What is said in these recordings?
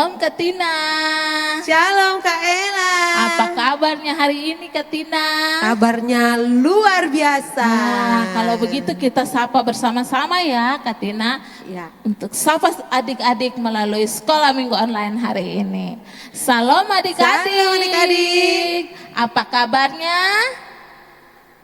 Shalom Kak Tina. Shalom Kak Ella. Apa kabarnya hari ini Kak Tina? Kabarnya luar biasa. Kalau begitu kita sapa bersama-sama ya Kak Tina. Ya. Untuk sapa adik-adik melalui sekolah minggu online hari ini. Salam adik-adik. Salam adik-adik. Apa kabarnya?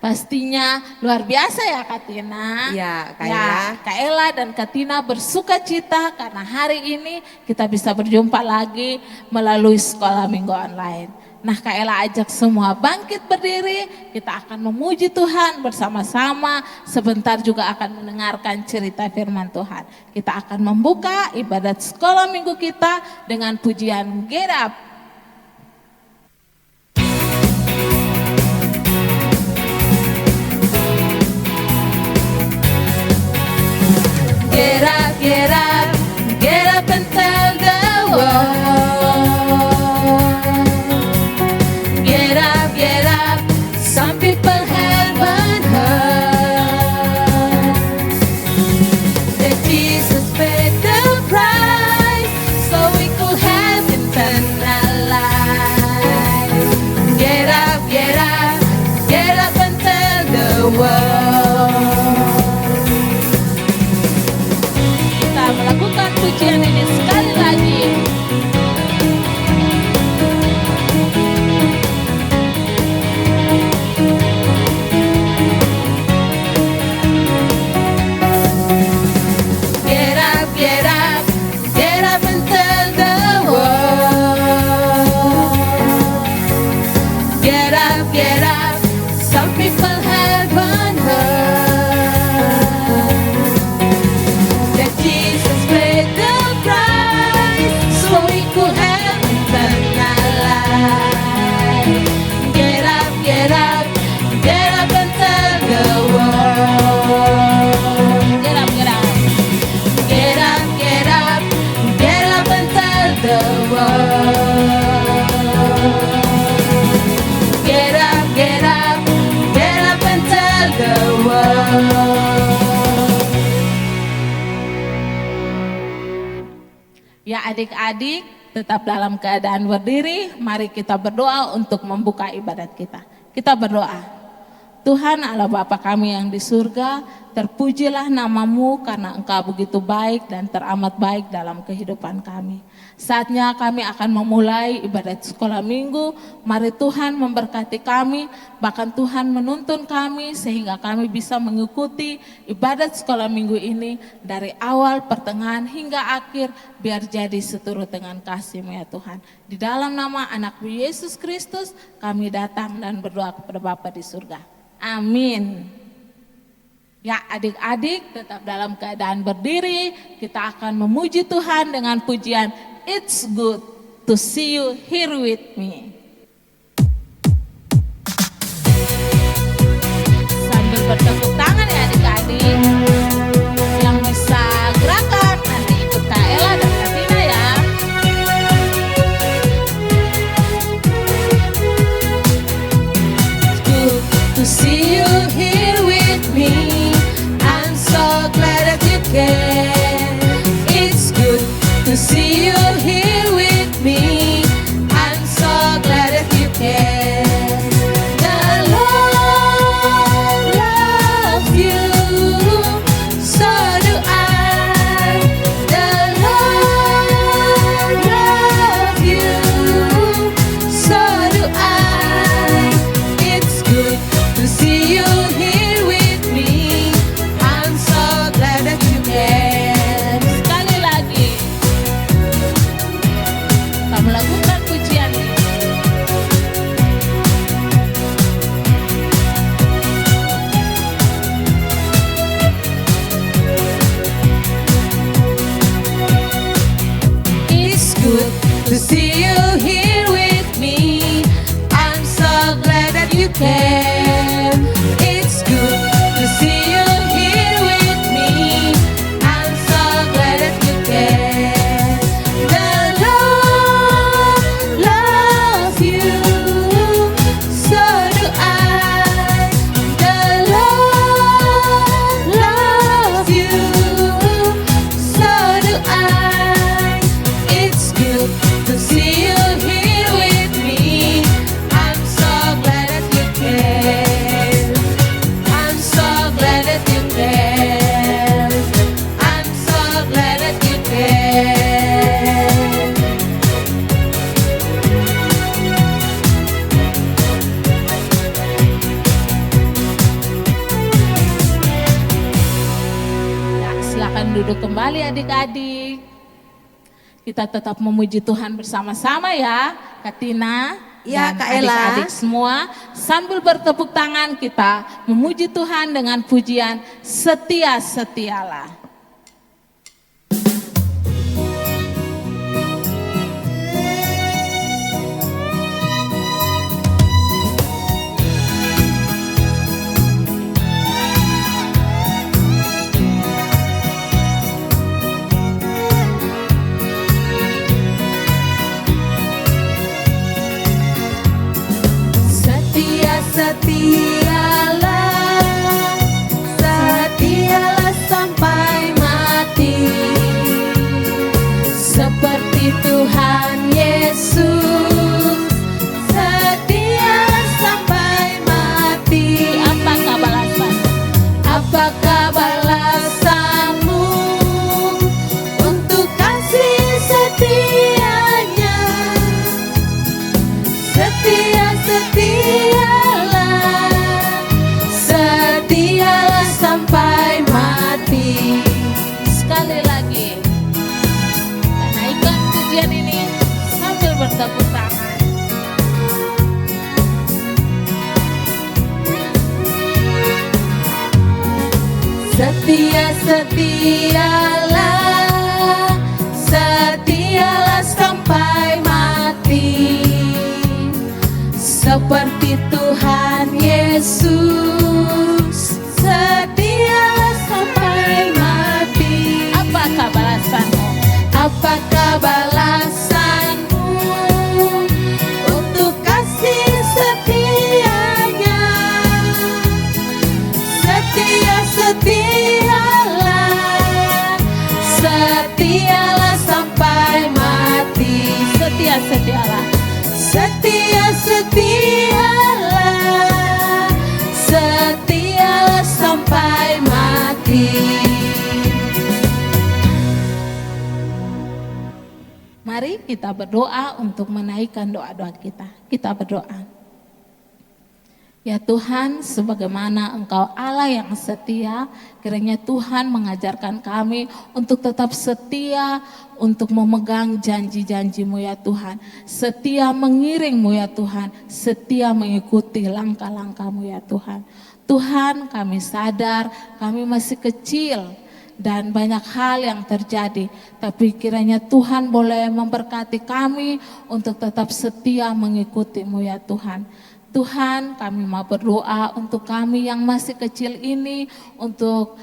Pastinya luar biasa ya Kak Tina. Ya, Kak Ella. Kak Ella dan Kak Tina bersuka cita karena hari ini kita bisa berjumpa lagi melalui sekolah minggu online. Nah Kak Ella ajak semua bangkit berdiri, kita akan memuji Tuhan bersama-sama, sebentar juga akan mendengarkan cerita firman Tuhan. Kita akan membuka ibadat sekolah minggu kita dengan pujian Get Up. Get up, get up, get up and tell the world. Get up, some people haven't heard that Jesus paid the price so we could have eternal life. Get up, get up and tell the world. Melakukan pujian ini sekali lagi. Get up, get up, get up and tell the world. Get up, some people haven't heard that Jesus paid the price so we could have eternal life. Get up, get up and tell the world. Get up, get up, get up, get up, get up and tell the world. Get up, get up, get up and tell the world. Ya adik-adik, tetap dalam keadaan berdiri, mari kita berdoa untuk membuka ibadat kita. Kita berdoa. Tuhan Allah Bapa kami yang di surga, terpujilah namamu karena Engkau begitu baik dan teramat baik dalam kehidupan kami. Saatnya kami akan memulai ibadat sekolah minggu, mari Tuhan memberkati kami, bahkan Tuhan menuntun kami sehingga kami bisa mengikuti ibadat sekolah minggu ini dari awal, pertengahan hingga akhir, biar jadi seturut dengan kasih-Mu ya Tuhan. Di dalam nama anak-Mu Yesus Kristus kami datang dan berdoa kepada Bapa di surga. Amin. Ya adik-adik tetap dalam keadaan berdiri, kita akan memuji Tuhan dengan pujian It's Good to See You Here With Me. Sambil bertepuk tangan ya adik-adik, yang bisa gerakan nanti ikut Kak Ella dan Kak Tina ya. It's good to see you here with me. I'm so glad that you came. It's good to see you here with me. I'm so glad that you came. The Lord loves you, so do I. The Lord loves you, so do I. It's good to see you here with me. I'm so glad that you came. Sekali lagi, kita melakukan pujian ini. It's good to see you here with me. I'm so glad that you came. It's good to see you here with me. I'm so glad that you came. The Lord loves you, so do I. The Lord loves you, so do I. It's good kembali adik-adik. Kita tetap memuji Tuhan bersama-sama ya, Kak Tina. Ya, dan Kak Ella. adik-adik semua, sambil bertepuk tangan kita memuji Tuhan dengan pujian setia-setialah. Setialah, setialah sampai mati, seperti Tuhan Yesus. Setialah sampai mati. Apakah balasan? Apakah balasanmu untuk kasih setianya? Setialah sampai mati. Sekali lagi, kita naikkan pujian ini sambil bertepuk tangan. Setialah sampai mati, seperti Tuhan Yesus. Setialah sampai mati. Apakah balasanmu? Apakah balasanmu untuk kasih setianya? Setialah sampai mati. Setialah. Setialah sampai mati. Mari kita berdoa untuk menaikkan doa-doa kita. Kita berdoa. Ya Tuhan, sebagaimana Engkau Allah yang setia, kiranya Tuhan mengajarkan kami untuk tetap setia, untuk memegang janji-janji-Mu ya Tuhan. Setia mengiring-Mu ya Tuhan, setia mengikuti langkah-langkah-Mu ya Tuhan. Tuhan, kami sadar kami masih kecil dan banyak hal yang terjadi. Tapi kiranya Tuhan boleh memberkati kami untuk tetap setia mengikuti-Mu ya Tuhan. Tuhan, kami mau berdoa untuk kami yang masih kecil ini, untuk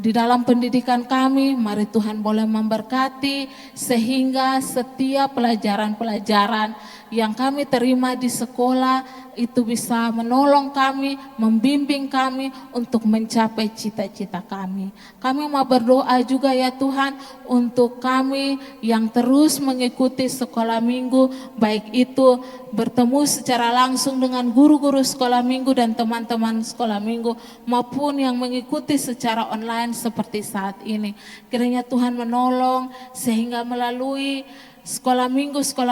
di dalam pendidikan kami, mari Tuhan boleh memberkati sehingga setiap pelajaran-pelajaran yang kami terima di sekolah itu bisa menolong kami, membimbing kami untuk mencapai cita-cita kami. Kami mau berdoa juga ya Tuhan untuk kami yang terus mengikuti sekolah minggu, baik itu bertemu secara langsung dengan guru-guru sekolah minggu dan teman-teman sekolah minggu, maupun yang mengikuti secara online seperti saat ini. Kiranya Tuhan menolong sehingga melalui sekolah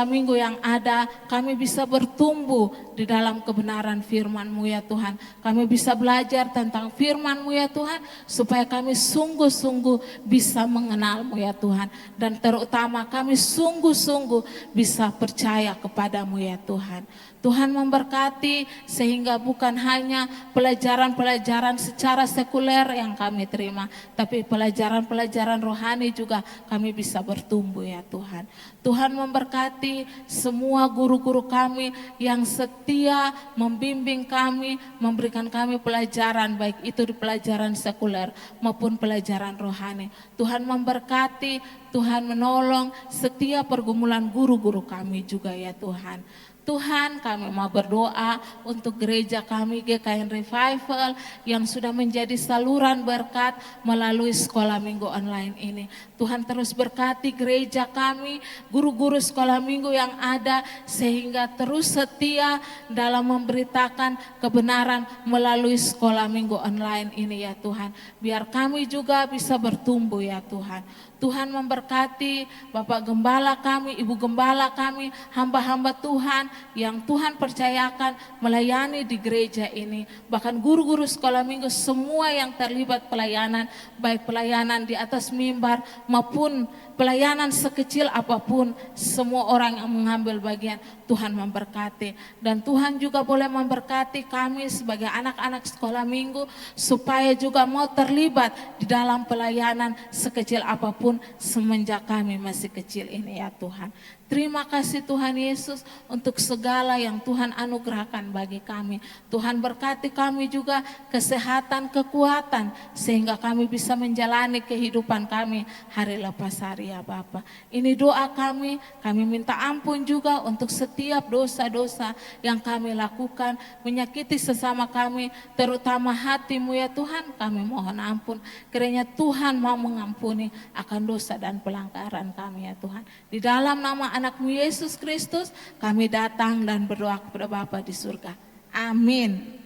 minggu yang ada, kami bisa bertumbuh di dalam kebenaran firman-Mu ya Tuhan. Kami bisa belajar tentang firman-Mu ya Tuhan, supaya kami sungguh-sungguh bisa mengenal-Mu ya Tuhan. Dan terutama kami sungguh-sungguh bisa percaya kepada-Mu ya Tuhan. Tuhan memberkati sehingga bukan hanya pelajaran-pelajaran secara sekuler yang kami terima, tapi pelajaran-pelajaran rohani juga kami bisa bertumbuh ya Tuhan. Tuhan memberkati semua guru-guru kami yang setia membimbing kami, memberikan kami pelajaran, baik itu di pelajaran sekuler maupun pelajaran rohani. Tuhan memberkati, Tuhan menolong setiap pergumulan guru-guru kami juga ya Tuhan. Tuhan, kami mau berdoa untuk gereja kami GKN Revival yang sudah menjadi saluran berkat melalui sekolah minggu online ini. Tuhan terus berkati gereja kami, guru-guru sekolah minggu yang ada, sehingga terus setia dalam memberitakan kebenaran melalui sekolah minggu online ini ya Tuhan. Biar kami juga bisa bertumbuh ya Tuhan. Tuhan memberkati Bapak Gembala kami, Ibu Gembala kami, hamba-hamba Tuhan yang Tuhan percayakan melayani di gereja ini. Bahkan guru-guru sekolah minggu, semua yang terlibat pelayanan, baik pelayanan di atas mimbar maupun pelayanan sekecil apapun, semua orang yang mengambil bagian, Tuhan memberkati. Dan Tuhan juga boleh memberkati kami sebagai anak-anak sekolah minggu, supaya juga mau terlibat di dalam pelayanan sekecil apapun semenjak kami masih kecil ini ya Tuhan. Terima kasih Tuhan Yesus untuk segala yang Tuhan anugerahkan bagi kami. Tuhan berkati kami juga kesehatan, kekuatan, sehingga kami bisa menjalani kehidupan kami hari lepas hari ya Bapa. Ini doa kami minta ampun juga untuk setiap dosa-dosa yang kami lakukan, menyakiti sesama kami, terutama hatimu ya Tuhan, kami mohon ampun. Kiranya Tuhan mau mengampuni akan dosa dan pelanggaran kami ya Tuhan. Di dalam nama Anak-Mu Yesus Kristus kami datang dan berdoa kepada Bapa di surga. Amin.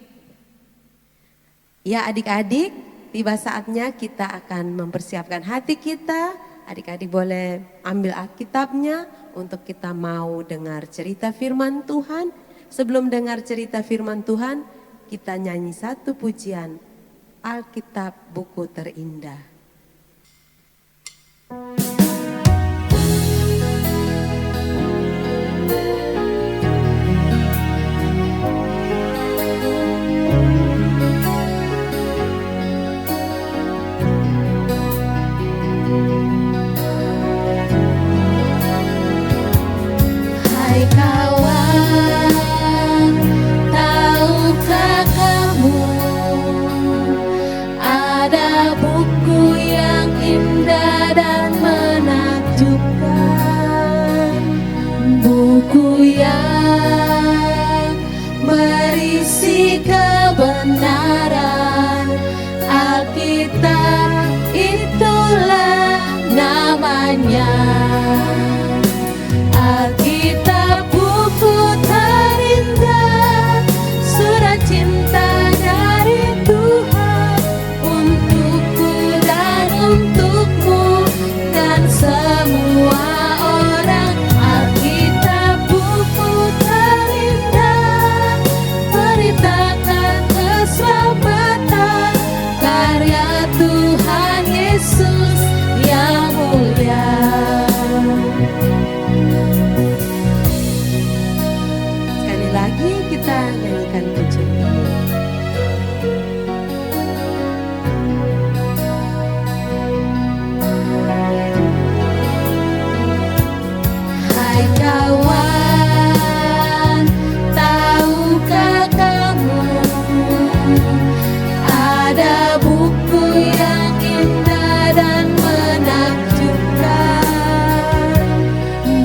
Ya adik-adik, tiba saatnya kita akan mempersiapkan hati kita. Adik-adik boleh ambil Alkitabnya untuk kita mau dengar cerita firman Tuhan. Sebelum dengar cerita firman Tuhan, kita nyanyi satu pujian Alkitab buku terindah. Hai kawan, tahukah kamu ada buku yang indah dan menakjubkan, buku yang berisi kebenaran. Alkitab itulah namanya. Alkitab buku terindah, surat cinta dari Tuhan untukku dan untukmu dan semua orang. Alkitab buku terindah, beritakan keselamatan, karya Tuhan Yesus yang mulia. Sekali lagi kita nyanyikan pujian ini. Hai kawan, tahukah kamu ada buku yang indah dan menakjubkan,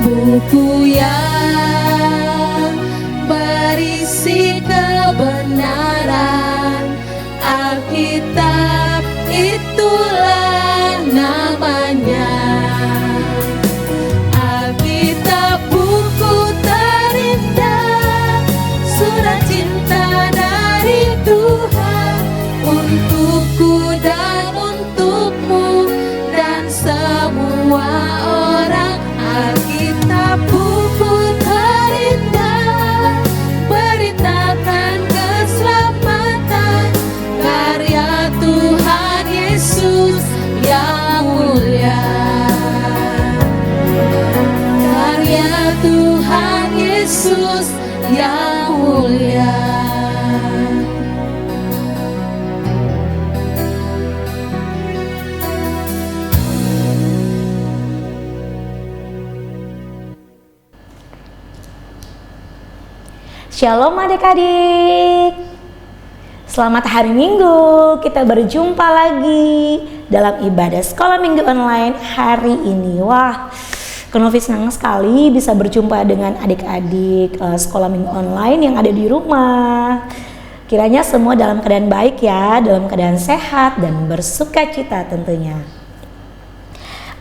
buku yang berisi kebenaran. Alkitab itulah namanya. Alkitab buku terindah, surat cinta dari Tuhan untukku dan untukmu dan semua orang. Alkitab buku terindah, beritakan keselamatan, karya Tuhan Yesus yang mulia. Karya Tuhan Yesus yang mulia. Shalom adik-adik. Selamat hari Minggu. Kita berjumpa lagi dalam ibadah sekolah minggu online hari ini. Wah, Novi senang sekali bisa berjumpa dengan adik-adik sekolah minggu online yang ada di rumah. Kiranya semua dalam keadaan baik ya, dalam keadaan sehat dan bersuka cita tentunya.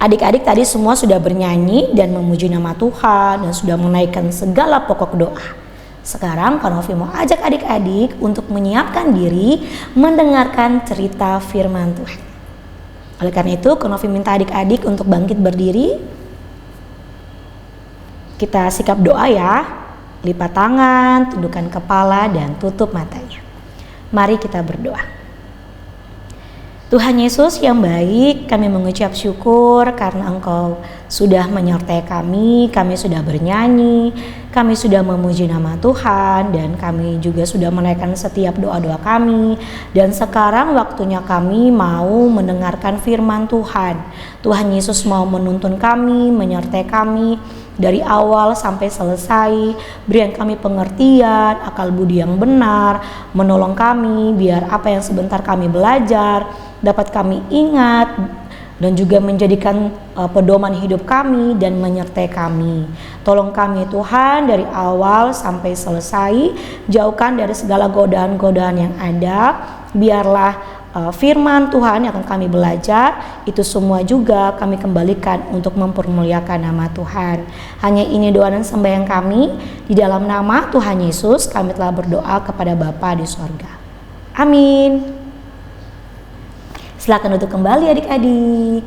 Adik-adik tadi semua sudah bernyanyi dan memuji nama Tuhan dan sudah menaikkan segala pokok doa. Sekarang Kak Novi mau ajak adik-adik untuk menyiapkan diri mendengarkan cerita firman Tuhan. Oleh karena itu, Konofi minta adik-adik untuk bangkit berdiri. Kita sikap doa ya. Lipat tangan, tundukkan kepala, dan tutup matanya. Mari kita berdoa. Tuhan Yesus yang baik, kami mengucap syukur karena Engkau sudah menyertai kami sudah bernyanyi, kami sudah memuji nama Tuhan, dan kami juga sudah menaikkan setiap doa-doa kami. Dan sekarang waktunya kami mau mendengarkan firman Tuhan. Tuhan Yesus mau menuntun kami, menyertai kami dari awal sampai selesai. Berikan kami pengertian, akal budi yang benar, menolong kami biar apa yang sebentar kami belajar dapat kami ingat dan juga menjadikan pedoman hidup kami dan menyertai kami. Tolong kami Tuhan dari awal sampai selesai, jauhkan dari segala godaan-godaan yang ada. Biarlah firman Tuhan yang akan kami belajar itu semua juga kami kembalikan untuk mempermuliakan nama Tuhan. Hanya ini doa dan sembahyang kami, di dalam nama Tuhan Yesus kami telah berdoa kepada Bapa di sorga. Amin. Silakan duduk kembali adik-adik.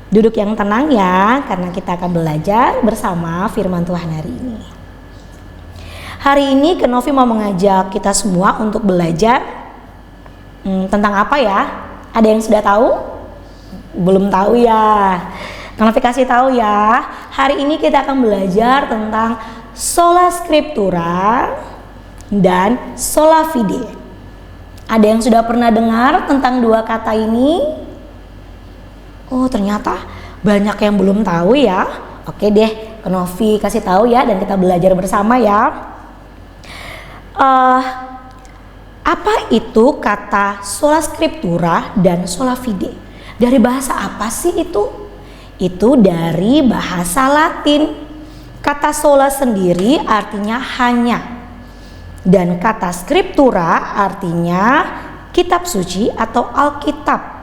Duduk yang tenang ya, karena kita akan belajar bersama firman Tuhan hari ini. Hari ini Kenovi mau mengajak kita semua untuk belajar tentang apa ya? Ada yang sudah tahu? Belum tahu ya? Kenovi kasih tahu ya. Hari ini kita akan belajar tentang sola scriptura dan sola fide. Ada yang sudah pernah dengar tentang dua kata ini? Oh, ternyata banyak yang belum tahu ya. Oke deh, Kenovi kasih tahu ya dan kita belajar bersama ya. Apa itu kata sola scriptura dan sola fide? Dari bahasa apa sih itu? Itu dari bahasa Latin. Kata sola sendiri artinya hanya. Dan kata scriptura artinya kitab suci atau Alkitab.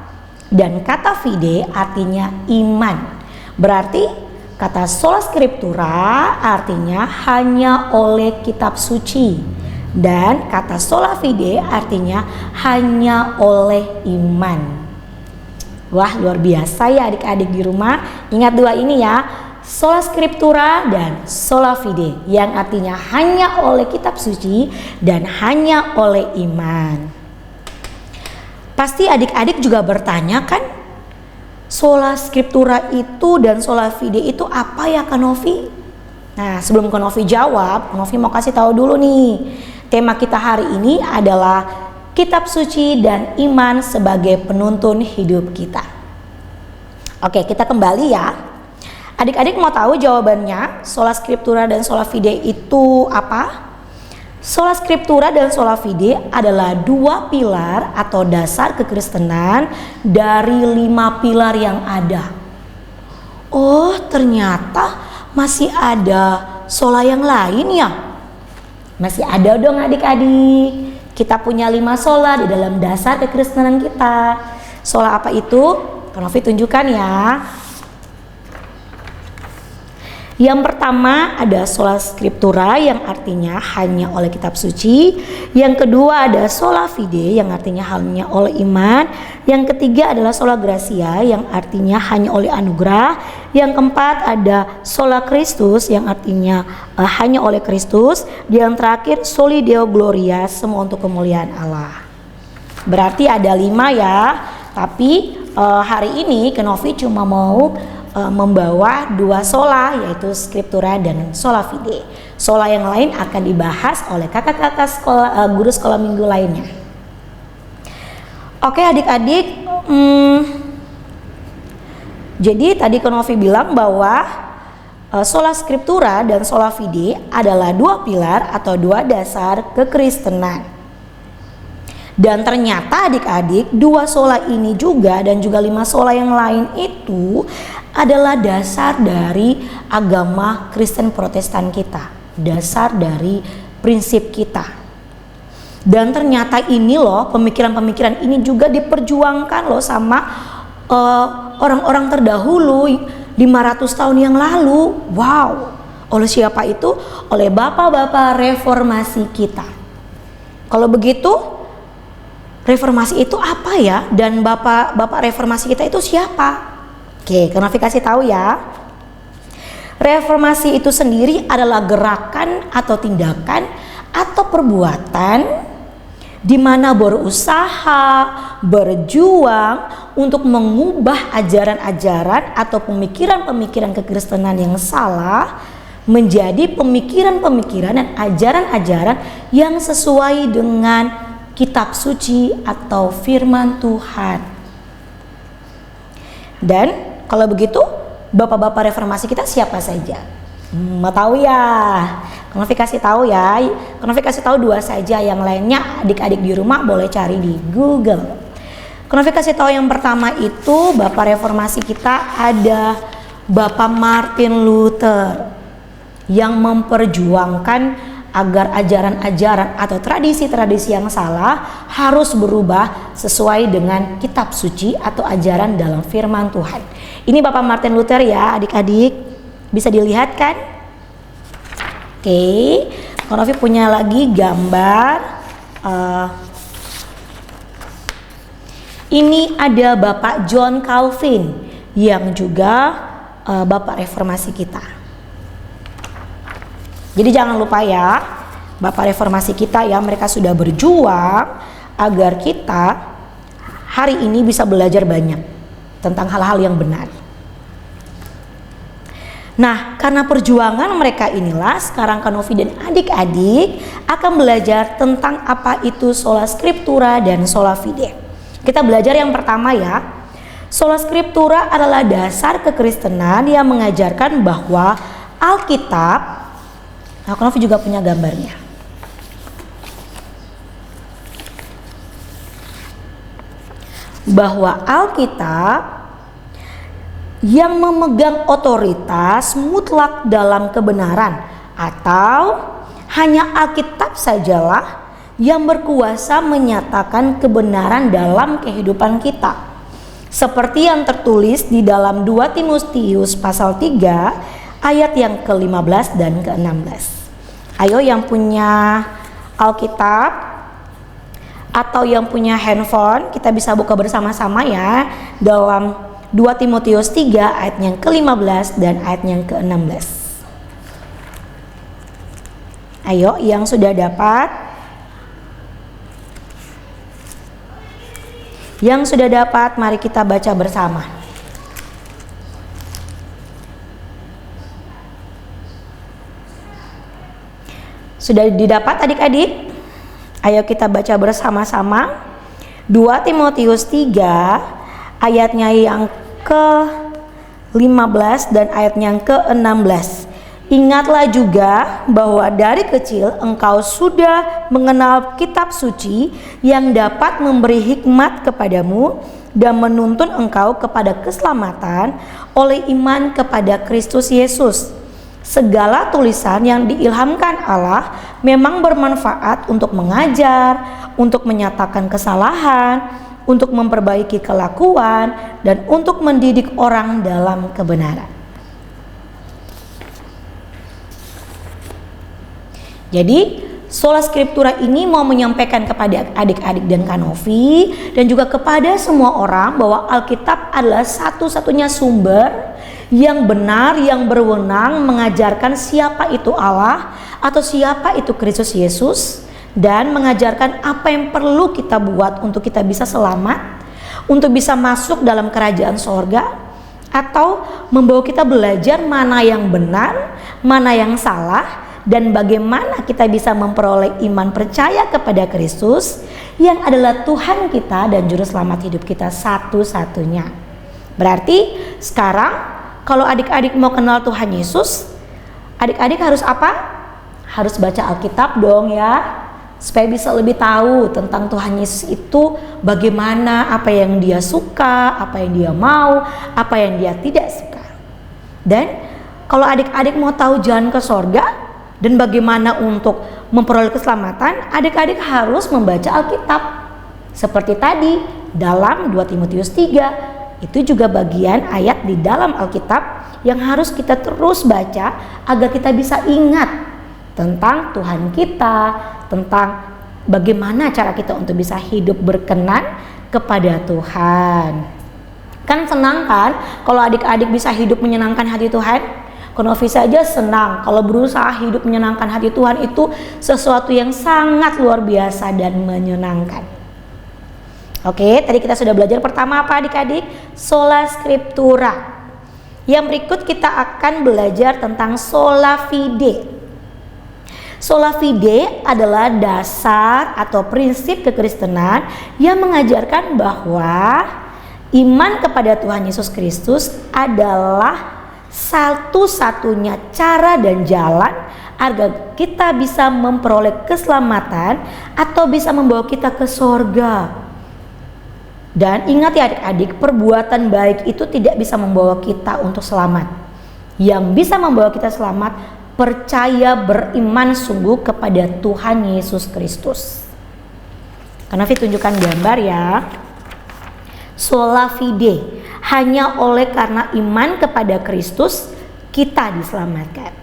Dan kata fide artinya iman. Berarti kata sola scriptura artinya hanya oleh kitab suci. Dan kata sola fide artinya hanya oleh iman. Wah, luar biasa ya adik-adik di rumah. Ingat dua ini ya. Sola scriptura dan sola fide yang artinya hanya oleh kitab suci dan hanya oleh iman. Pasti adik-adik juga bertanya kan, sola scriptura itu dan sola fide itu apa ya Kenovi? Nah, sebelum Kenovi jawab, Kenovi mau kasih tahu dulu nih. Tema kita hari ini adalah kitab suci dan iman sebagai penuntun hidup kita. Oke, kita kembali ya. Adik-adik mau tahu jawabannya sola scriptura dan sola fide itu apa? Sola scriptura dan sola fide adalah dua pilar atau dasar kekristenan dari 5 pilar yang ada. Oh, ternyata masih ada sola yang lain ya? Masih ada dong adik-adik. Kita punya 5 sola di dalam dasar kekristenan kita. Sola apa itu? Kenovi tunjukkan ya. Yang pertama ada sola scriptura yang artinya hanya oleh kitab suci. Yang kedua ada sola fide yang artinya hanya oleh iman. Yang ketiga adalah sola gratia yang artinya hanya oleh anugerah. Yang keempat ada sola Christus yang artinya hanya oleh Kristus. Yang terakhir soli deo gloria, semua untuk kemuliaan Allah. Berarti ada 5 ya. Tapi hari ini Kenovi cuma mau membawa 2 sola, yaitu scriptura dan sola fide. Sola yang lain akan dibahas oleh kakak-kakak sekolah, guru sekolah minggu lainnya. Oke adik-adik, jadi tadi Kenovi bilang bahwa sola scriptura dan sola fide adalah 2 pilar atau 2 dasar kekristenan. Dan ternyata adik-adik 2 sola ini juga dan juga 5 sola yang lain itu adalah dasar dari agama Kristen Protestan kita. Dasar dari prinsip kita. Dan ternyata ini loh, pemikiran-pemikiran ini juga diperjuangkan loh sama orang-orang terdahulu 500 tahun yang lalu. Wow. Oleh siapa itu? Oleh bapak-bapak reformasi kita. Kalau begitu, reformasi itu apa ya, dan bapak reformasi kita itu siapa? Oke, Kanovi kasih tahu ya. Reformasi itu sendiri adalah gerakan atau tindakan atau perbuatan di mana berusaha, berjuang untuk mengubah ajaran-ajaran atau pemikiran-pemikiran kekristenan yang salah menjadi pemikiran-pemikiran dan ajaran-ajaran yang sesuai dengan kitab suci atau firman Tuhan. Dan kalau begitu, bapak-bapak reformasi kita siapa saja? Mau tahu ya? Kanovi kasih tahu ya. Kanovi kasih tahu 2 saja, yang lainnya adik-adik di rumah boleh cari di Google. Kanovi kasih tahu yang pertama itu bapak reformasi kita ada Bapak Martin Luther yang memperjuangkan agar ajaran-ajaran atau tradisi-tradisi yang salah harus berubah sesuai dengan kitab suci atau ajaran dalam firman Tuhan. Ini Bapak Martin Luther ya adik-adik, bisa dilihat kan? Oke, Kanovi punya lagi gambar. Ini ada Bapak John Calvin yang juga Bapak reformasi kita. Jadi jangan lupa ya, Bapak reformasi kita ya, mereka sudah berjuang agar kita hari ini bisa belajar banyak tentang hal-hal yang benar. Nah, karena perjuangan mereka inilah sekarang Kanovi dan adik-adik akan belajar tentang apa itu sola scriptura dan sola fide. Kita belajar yang pertama ya. Sola scriptura adalah dasar kekristenan yang mengajarkan bahwa Alkitab, nah Kanovi juga punya gambarnya. Bahwa Alkitab yang memegang otoritas mutlak dalam kebenaran, atau hanya Alkitab sajalah yang berkuasa menyatakan kebenaran dalam kehidupan kita. Seperti yang tertulis di dalam 2 Timotius pasal 3 ayat yang ke-15 dan ke-16. Ayo yang punya Alkitab atau yang punya handphone, kita bisa buka bersama-sama ya dalam 2 Timotius 3 ayat yang ke-15 dan ayat yang ke-16. Ayo yang sudah dapat. Yang sudah dapat, mari kita baca bersama. Sudah didapat adik-adik? Ayo kita baca bersama-sama. 2 Timotius 3 ayatnya yang ke-15 dan ayatnya yang ke-16. Ingatlah juga bahwa dari kecil engkau sudah mengenal kitab suci yang dapat memberi hikmat kepadamu dan menuntun engkau kepada keselamatan oleh iman kepada Kristus Yesus. Segala tulisan yang diilhamkan Allah memang bermanfaat untuk mengajar, untuk menyatakan kesalahan, untuk memperbaiki kelakuan, dan untuk mendidik orang dalam kebenaran. Jadi sola scriptura ini mau menyampaikan kepada adik-adik dan Kanovi dan juga kepada semua orang bahwa Alkitab adalah satu-satunya sumber yang benar, yang berwenang mengajarkan siapa itu Allah atau siapa itu Kristus Yesus, dan mengajarkan apa yang perlu kita buat untuk kita bisa selamat, untuk bisa masuk dalam kerajaan sorga, atau membawa kita belajar mana yang benar, mana yang salah, dan bagaimana kita bisa memperoleh iman percaya kepada Kristus yang adalah Tuhan kita dan Juru Selamat hidup kita satu-satunya. Berarti sekarang kalau adik-adik mau kenal Tuhan Yesus, adik-adik harus apa? Harus baca Alkitab dong ya, supaya bisa lebih tahu tentang Tuhan Yesus itu bagaimana, apa yang dia suka, apa yang dia mau, apa yang dia tidak suka. Dan kalau adik-adik mau tahu jalan ke sorga dan bagaimana untuk memperoleh keselamatan, adik-adik harus membaca Alkitab. Seperti tadi dalam 2 Timotius 3, itu juga bagian ayat di dalam Alkitab yang harus kita terus baca agar kita bisa ingat tentang Tuhan kita, tentang bagaimana cara kita untuk bisa hidup berkenan kepada Tuhan. Kan senang kan kalau adik-adik bisa hidup menyenangkan hati Tuhan? Konofi saja senang kalau berusaha hidup menyenangkan hati Tuhan, itu sesuatu yang sangat luar biasa dan menyenangkan. Oke, tadi kita sudah belajar pertama apa adik-adik? Sola Scriptura. Yang berikut kita akan belajar tentang sola fide. Sola fide adalah dasar atau prinsip kekristenan yang mengajarkan bahwa iman kepada Tuhan Yesus Kristus adalah satu-satunya cara dan jalan agar kita bisa memperoleh keselamatan atau bisa membawa kita ke sorga. Dan ingat ya adik-adik, perbuatan baik itu tidak bisa membawa kita untuk selamat. Yang bisa membawa kita selamat, percaya beriman sungguh kepada Tuhan Yesus Kristus. Karena tunjukkan gambar ya. Sola fide, hanya oleh karena iman kepada Kristus kita diselamatkan.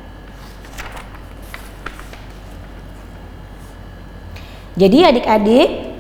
Jadi adik-adik,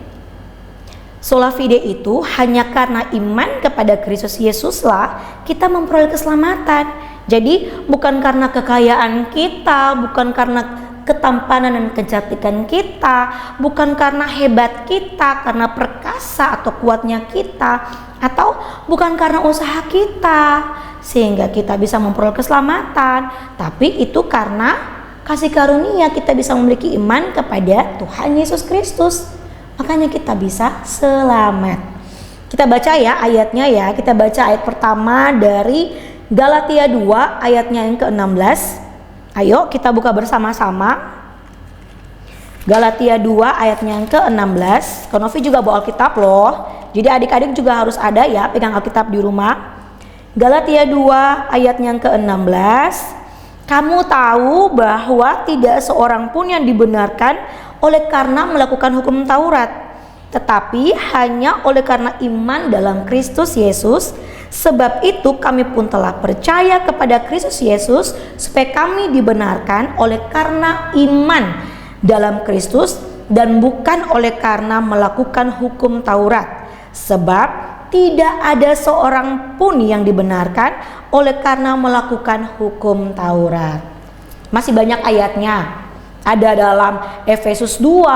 sola fide itu hanya karena iman kepada Kristus Yesuslah kita memperoleh keselamatan. Jadi bukan karena kekayaan kita, bukan karena ketampanan dan kecantikan kita, bukan karena hebat kita, karena perkasa atau kuatnya kita, atau bukan karena usaha kita sehingga kita bisa memperoleh keselamatan, tapi itu karena kasih karunia kita bisa memiliki iman kepada Tuhan Yesus Kristus. Makanya kita bisa selamat. Kita baca ya ayatnya ya. Kita baca ayat pertama dari Galatia 2 ayatnya yang ke-16. Ayo kita buka bersama-sama. Galatia 2 ayatnya yang ke-16. Konofi juga bawa Alkitab loh. Jadi adik-adik juga harus ada ya, pegang Alkitab di rumah. Galatia 2 ayatnya yang ke-16. Kamu tahu bahwa tidak seorang pun yang dibenarkan oleh karena melakukan hukum Taurat, tetapi hanya oleh karena iman dalam Kristus Yesus. Sebab itu kami pun telah percaya kepada Kristus Yesus supaya kami dibenarkan oleh karena iman dalam Kristus dan bukan oleh karena melakukan hukum Taurat. Sebab tidak ada seorang pun yang dibenarkan oleh karena melakukan hukum Taurat. Masih banyak ayatnya. Ada dalam Efesus 2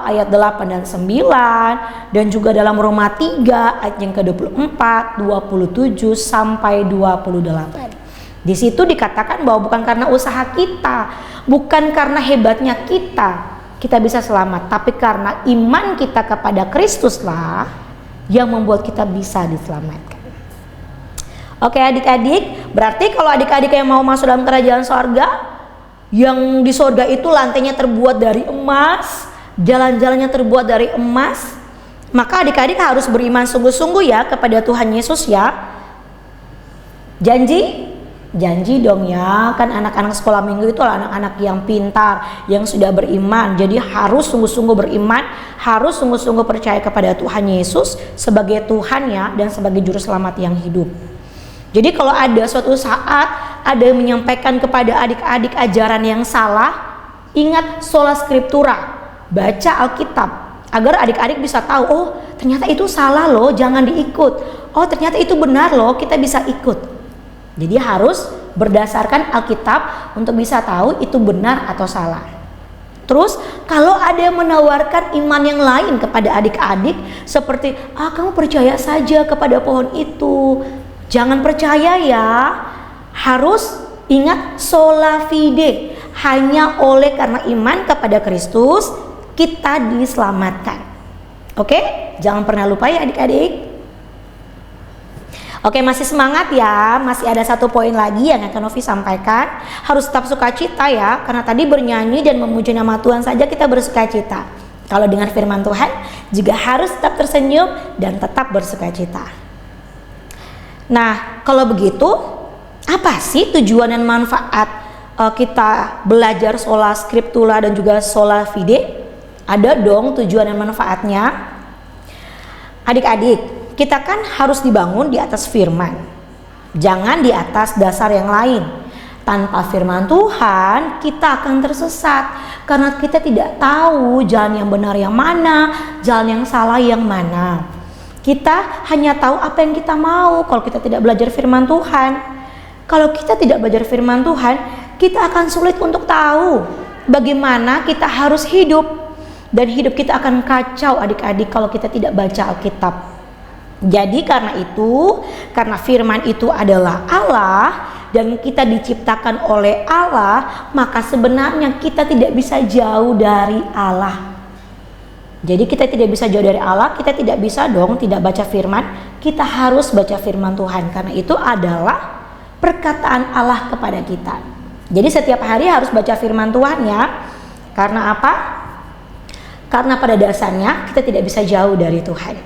ayat 8 dan 9, dan juga dalam Roma 3 ayat yang ke-24, 27 sampai 28. Di situ dikatakan bahwa bukan karena usaha kita, bukan karena hebatnya kita bisa selamat, tapi karena iman kita kepada Kristuslah yang membuat kita bisa diselamatkan. Oke adik-adik, berarti kalau adik-adik yang mau masuk dalam kerajaan sorga, yang di sorga itu lantainya terbuat dari emas, jalan-jalannya terbuat dari emas, maka adik-adik harus beriman sungguh-sungguh ya kepada Tuhan Yesus ya. Janji dong ya, kan anak-anak sekolah minggu itu anak-anak yang pintar, yang sudah beriman. Jadi harus sungguh-sungguh beriman, harus sungguh-sungguh percaya kepada Tuhan Yesus sebagai Tuhan ya, dan sebagai juru selamat yang hidup. Jadi kalau ada suatu saat ada yang menyampaikan kepada adik-adik ajaran yang salah, ingat sola scriptura, baca Alkitab agar adik-adik bisa tahu, oh ternyata itu salah loh, jangan diikut. Oh ternyata itu benar loh, kita bisa ikut. Jadi harus berdasarkan Alkitab untuk bisa tahu itu benar atau salah. Terus kalau ada yang menawarkan iman yang lain kepada adik-adik seperti kamu percaya saja kepada pohon itu, jangan percaya ya. Harus ingat sola fide, hanya oleh karena iman kepada Kristus kita diselamatkan. Oke, jangan pernah lupa ya adik-adik. Oke, masih semangat ya. Masih ada satu poin lagi yang akan Novi sampaikan. Harus tetap sukacita ya, karena tadi bernyanyi dan memuji nama Tuhan saja kita bersukacita. Kalau dengan firman Tuhan juga harus tetap tersenyum dan tetap bersukacita. Nah, kalau begitu, apa sih tujuan dan manfaat kita belajar sola scriptura dan juga sola fide? Ada dong tujuan dan manfaatnya. Adik-adik, kita kan harus dibangun di atas firman, jangan di atas dasar yang lain. Tanpa firman Tuhan, kita akan tersesat karena kita tidak tahu jalan yang benar yang mana, jalan yang salah yang mana. Kita hanya tahu apa yang kita mau kalau kita tidak belajar firman Tuhan. Kalau kita tidak belajar firman Tuhan, kita akan sulit untuk tahu bagaimana kita harus hidup. Dan hidup kita akan kacau adik-adik kalau kita tidak baca Alkitab. Jadi karena itu, karena firman itu adalah Allah dan kita diciptakan oleh Allah, maka sebenarnya kita tidak bisa jauh dari Allah. Jadi kita tidak bisa jauh dari Allah, kita tidak bisa dong tidak baca firman. Kita harus baca firman Tuhan karena itu adalah perkataan Allah kepada kita. Jadi setiap hari harus baca firman Tuhan ya. Karena apa? Karena pada dasarnya kita tidak bisa jauh dari Tuhan.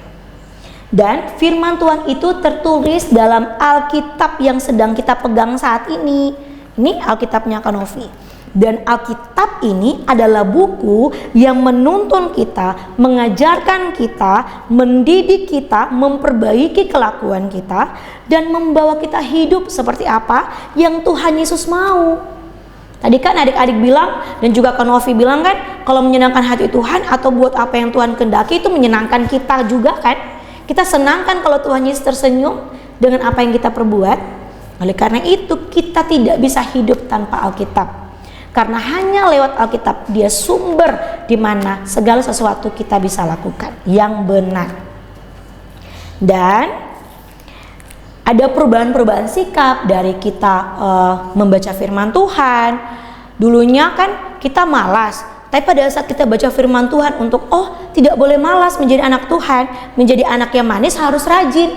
Dan firman Tuhan itu tertulis dalam Alkitab yang sedang kita pegang saat ini. Ini Alkitabnya Kak Novi. Dan Alkitab ini adalah buku yang menuntun kita, mengajarkan kita, mendidik kita, memperbaiki kelakuan kita, dan membawa kita hidup seperti apa yang Tuhan Yesus mau. Tadi kan adik-adik bilang dan juga Kak Novi bilang kan, kalau menyenangkan hati Tuhan atau buat apa yang Tuhan kehendaki itu menyenangkan kita juga kan. Kita senangkan kalau Tuhan Yesus tersenyum dengan apa yang kita perbuat. Oleh karena itu kita tidak bisa hidup tanpa Alkitab. Karena hanya lewat Alkitab dia sumber di mana segala sesuatu kita bisa lakukan yang benar. Dan ada perubahan-perubahan sikap dari kita membaca firman Tuhan. Dulunya kan kita malas. Tapi pada saat kita baca firman Tuhan untuk tidak boleh malas menjadi anak Tuhan, menjadi anak yang manis harus rajin.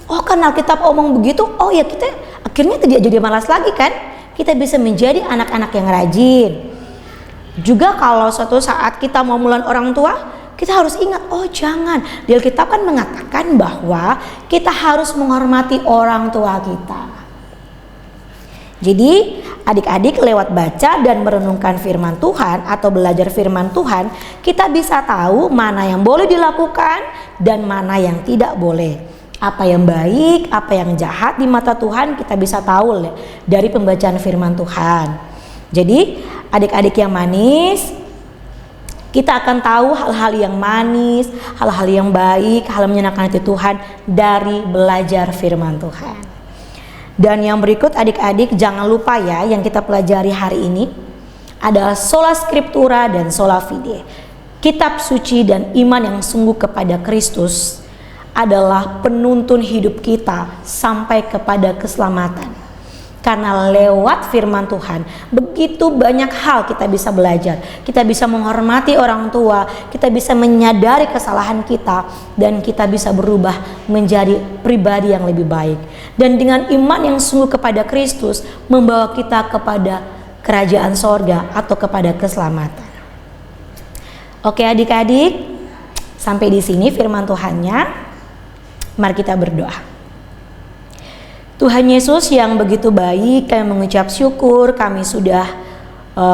Kan Alkitab omong begitu, ya kita akhirnya tidak jadi malas lagi kan? Kita bisa menjadi anak-anak yang rajin. Juga kalau suatu saat kita mau melawan orang tua, kita harus ingat, jangan. Di Alkitab kan mengatakan bahwa kita harus menghormati orang tua kita. Jadi adik-adik lewat baca dan merenungkan firman Tuhan atau belajar firman Tuhan, kita bisa tahu mana yang boleh dilakukan dan mana yang tidak boleh. Apa yang baik, apa yang jahat di mata Tuhan kita bisa tahu dari pembacaan firman Tuhan. Jadi adik-adik yang manis, kita akan tahu hal-hal yang manis, hal-hal yang baik, hal yang menyenangkan hati Tuhan dari belajar firman Tuhan. Dan yang berikut adik-adik jangan lupa ya, yang kita pelajari hari ini adalah sola scriptura dan sola fide. Kitab suci dan iman yang sungguh kepada Kristus adalah penuntun hidup kita sampai kepada keselamatan. Karena lewat firman Tuhan begitu banyak hal kita bisa belajar. Kita bisa menghormati orang tua, kita bisa menyadari kesalahan kita, dan kita bisa berubah menjadi pribadi yang lebih baik. Dan dengan iman yang sungguh kepada Kristus membawa kita kepada kerajaan sorga atau kepada keselamatan. Oke adik-adik, sampai di sini firman Tuhannya. Mari kita berdoa. Tuhan Yesus yang begitu baik, kami mengucap syukur kami sudah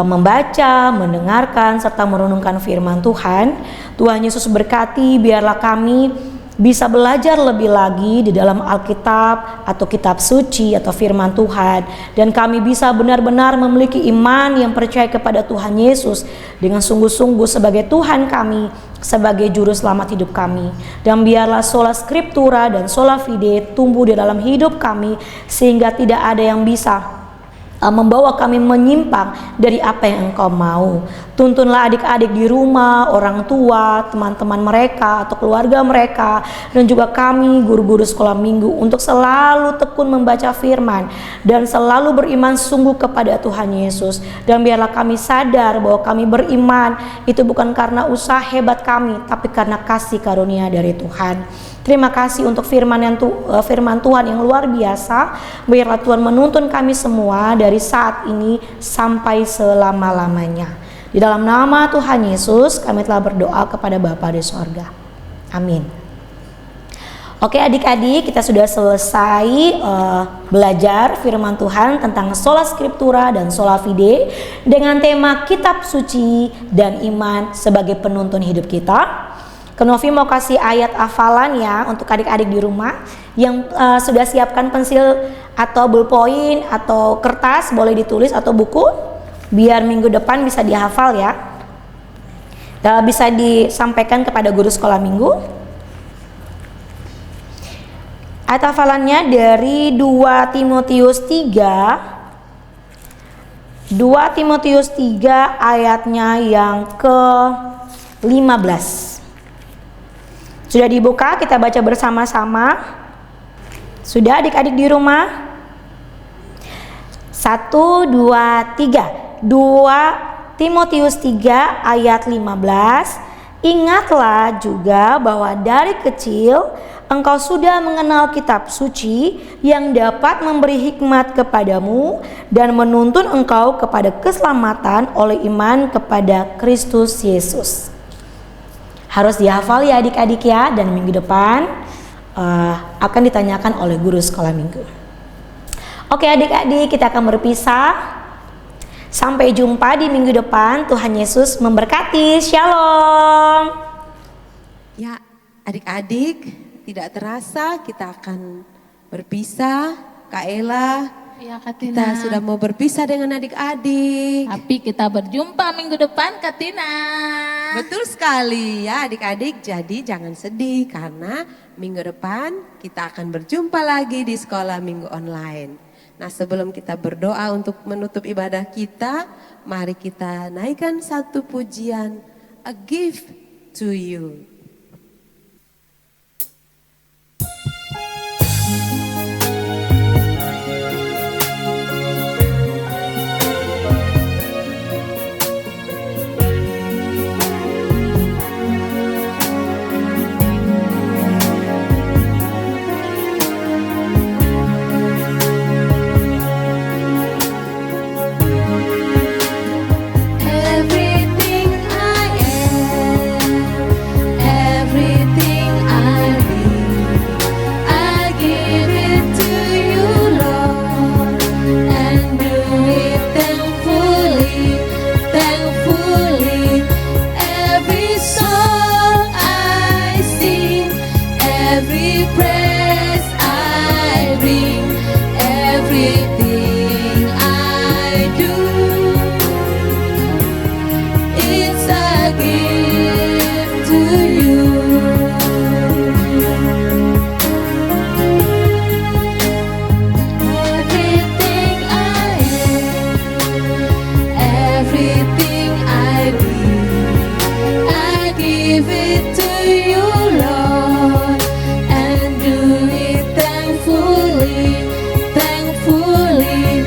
membaca, mendengarkan, serta merenungkan firman Tuhan. Tuhan Yesus berkati, biarlah kami bisa belajar lebih lagi di dalam Alkitab atau kitab suci atau firman Tuhan. Dan kami bisa benar-benar memiliki iman yang percaya kepada Tuhan Yesus dengan sungguh-sungguh sebagai Tuhan kami, sebagai juru selamat hidup kami. Dan biarlah sola scriptura dan sola fide tumbuh di dalam hidup kami sehingga tidak ada yang bisa membawa kami menyimpang dari apa yang Engkau mau. Tuntunlah adik-adik di rumah, orang tua, teman-teman mereka atau keluarga mereka, dan juga kami guru-guru sekolah minggu untuk selalu tekun membaca firman dan selalu beriman sungguh kepada Tuhan Yesus. Dan biarlah kami sadar bahwa kami beriman itu bukan karena usaha hebat kami, tapi karena kasih karunia dari Tuhan. Terima kasih untuk firman Tuhan yang luar biasa. Biarlah Tuhan menuntun kami semua dari saat ini sampai selama-lamanya. Di dalam nama Tuhan Yesus kami telah berdoa kepada Bapa di sorga. Amin. Oke adik-adik, kita sudah selesai belajar firman Tuhan tentang sola scriptura dan sola fide dengan tema kitab suci dan iman sebagai penuntun hidup kita. Novi mau kasih ayat hafalan ya untuk adik-adik di rumah yang sudah siapkan pensil atau ballpoint atau kertas, boleh ditulis atau buku biar minggu depan bisa dihafal ya. Bisa disampaikan kepada guru sekolah minggu. Ayat hafalannya dari 2 Timotius 3 ayatnya yang ke-15. Sudah dibuka, kita baca bersama-sama. Sudah adik-adik di rumah? 1, 2, 3. 2 Timotius 3 ayat 15. Ingatlah juga bahwa dari kecil engkau sudah mengenal kitab suci yang dapat memberi hikmat kepadamu dan menuntun engkau kepada keselamatan oleh iman kepada Kristus Yesus. Harus dihafal ya adik-adik ya, dan minggu depan akan ditanyakan oleh guru sekolah minggu. Oke adik-adik, kita akan berpisah. Sampai jumpa di minggu depan. Tuhan Yesus memberkati. Shalom. Ya, adik-adik, tidak terasa kita akan berpisah. Kak Ella, Ya, Kak kita Tina. sudah mau berpisah dengan adik-adik. Tapi kita berjumpa minggu depan, Kak Tina. Betul sekali ya adik-adik, jadi jangan sedih karena minggu depan kita akan berjumpa lagi di sekolah minggu online. Nah sebelum kita berdoa untuk menutup ibadah kita, mari kita naikkan satu pujian, A Gift to You. Everything I am, everything I need, I give it to you, Lord, and do it thankfully, thankfully. Every song I sing, every praise I bring, everything I do. It's a gift to you. Everything I am, everything I need, I give it to you, Lord, and do it thankfully, thankfully.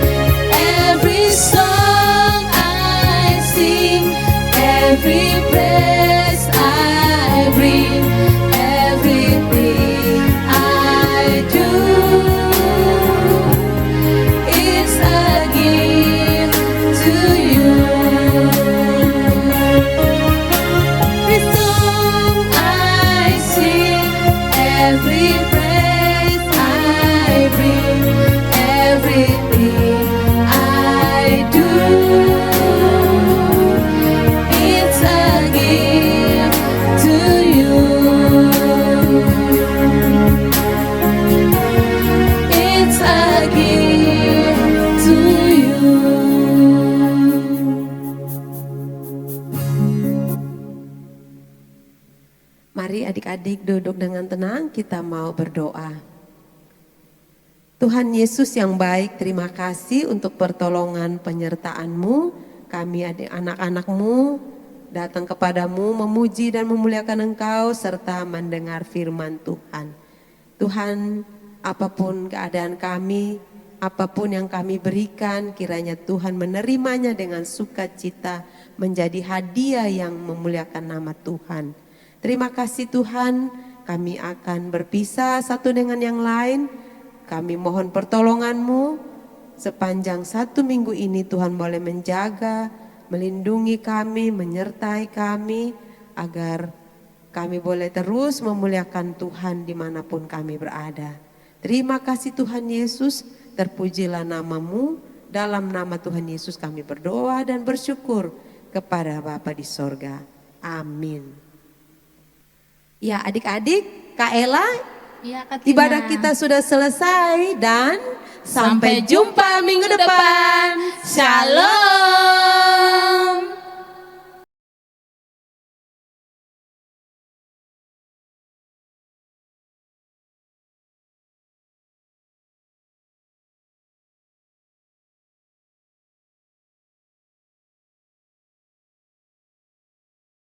Every song I sing, every praise I bring, everything I do, it's a gift to you. Every song I sing, every praise I bring, everything I do, it's a gift to you. It's a gift to you. Mari adik-adik duduk dengan tenang, kita mau berdoa. Tuhan Yesus yang baik, terima kasih untuk pertolongan penyertaan-Mu. Kami anak-anak-Mu datang kepadamu memuji dan memuliakan Engkau serta mendengar firman Tuhan. Tuhan, apapun keadaan kami, apapun yang kami berikan, kiranya Tuhan menerimanya dengan sukacita menjadi hadiah yang memuliakan nama Tuhan. Terima kasih Tuhan, kami akan berpisah satu dengan yang lain. Kami mohon pertolongan-Mu sepanjang 1 minggu ini. Tuhan boleh menjaga, melindungi kami, menyertai kami, agar kami boleh terus memuliakan Tuhan dimanapun kami berada. Terima kasih Tuhan Yesus, terpujilah nama-Mu. Dalam nama Tuhan Yesus kami berdoa dan bersyukur kepada Bapa di sorga. Amin. Ya adik-adik, Kak Ella, Ya, Kak ibadah Tina. kita sudah selesai dan. 'Sampai jumpa minggu depan. Sampai jumpa minggu depan. Shalom.